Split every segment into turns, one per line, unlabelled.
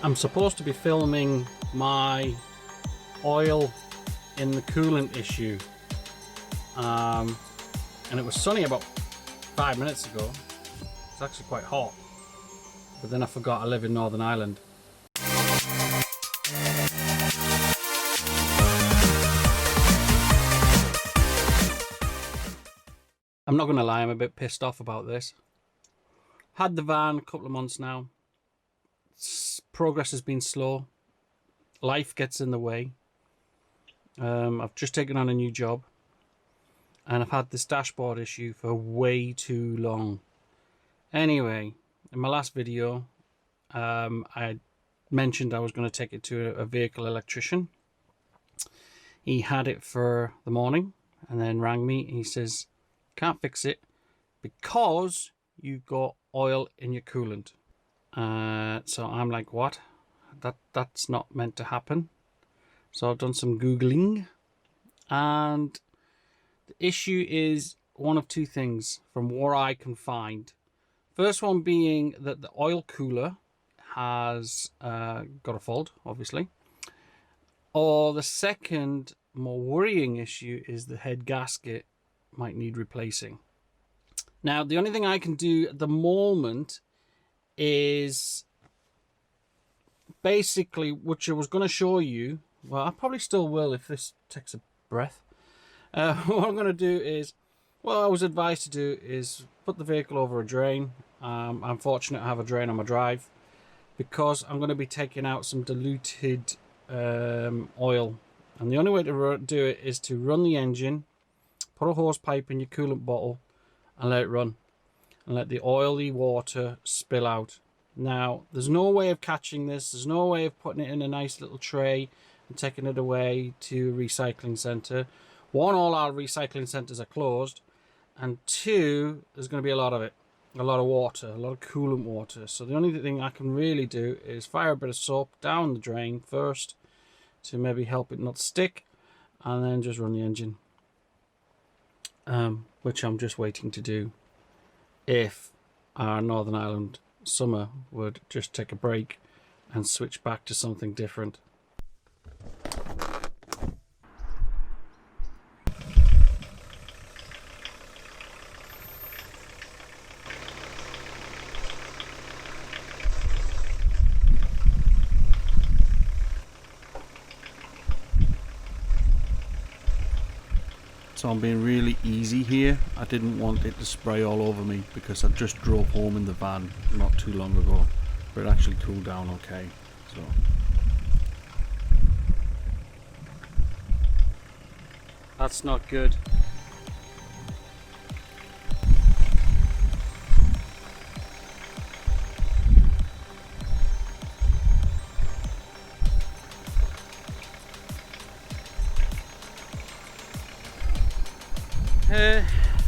I'm supposed to be filming my oil in the coolant issue, and it was sunny about 5 minutes ago. It's actually quite hot, but then I forgot I live in Northern Ireland. I'm not gonna lie, I'm a bit pissed off about this. Had the van a couple of months now. Progress has been slow. Life gets in the way. I've just taken on a new job, and I've had this dashboard issue for way too long. Anyway, in my last video, I mentioned I was going to take it to a vehicle electrician. He had it for the morning and then rang me. He says, "Can't fix it because you've got oil in your coolant." So I'm like, what? That's not meant to happen. So I've done some Googling, and the issue is one of two things from what I can find. First one being that the oil cooler has got a fault, obviously. Or the second, more worrying issue is the head gasket might need replacing. Now, the only thing I can do at the moment is basically, which I was going to show you. Well, I probably still will if this takes a breath. What I'm going to do is, what I was advised to do is put the vehicle over a drain. I'm fortunate I have a drain on my drive, because I'm going to be taking out some diluted oil. And the only way to do it is to run the engine, put a hose pipe in your coolant bottle, and let it run. And let the oily water spill out. Now, there's no way of catching this. There's no way of putting it in a nice little tray and taking it away to a recycling centre. One, all our recycling centres are closed. And two, there's going to be a lot of it. A lot of water, a lot of coolant water. So the only thing I can really do is fire a bit of soap down the drain first to maybe help it not stick, and then just run the engine. Which I'm just waiting to do if our Northern Ireland summer would just take a break and switch back to something different. So I'm being really easy here. I didn't want it to spray all over me because I just drove home in the van not too long ago, but it actually cooled down okay. So that's not good.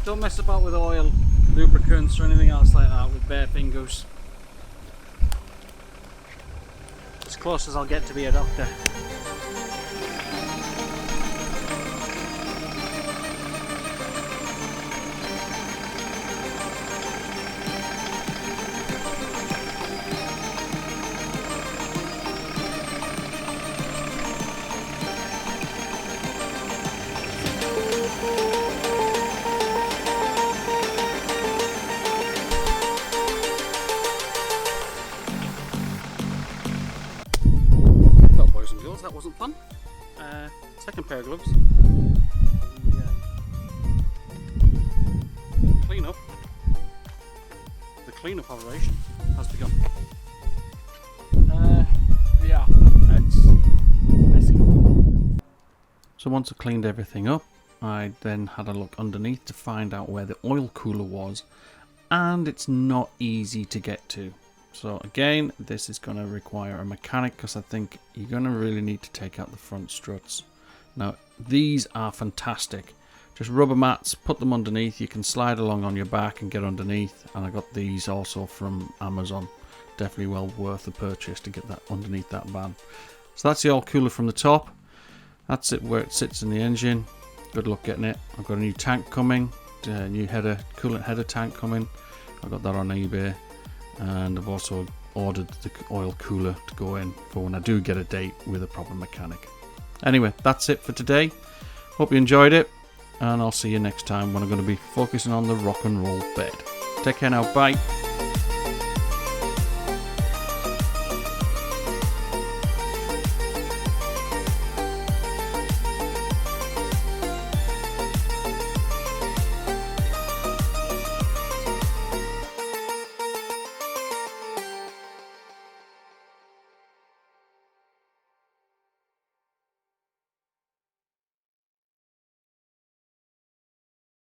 Don't mess about with oil, lubricants or anything else like that with bare fingers. As close as I'll get to be a doctor. That wasn't fun. Second pair of gloves. The cleanup operation has begun. Yeah, it's messy. So once I cleaned everything up, I then had a look underneath to find out where the oil cooler was, and it's not easy to get to. So again, this is going to require a mechanic, because I think you're going to really need to take out the front struts. Now, these are fantastic. Just rubber mats, put them underneath. You can slide along on your back and get underneath. And I got these also from Amazon. Definitely well worth the purchase to get that underneath that van. So that's the oil cooler from the top. That's it where it sits in the engine. Good luck getting it. I've got a new tank coming, new coolant header tank coming. I got that on eBay. And I've also ordered the oil cooler to go in for when I do get a date with a proper mechanic. Anyway, that's it for today. Hope you enjoyed it, and I'll see you next time when I'm going to be focusing on the rock and roll bed. Take care now, bye.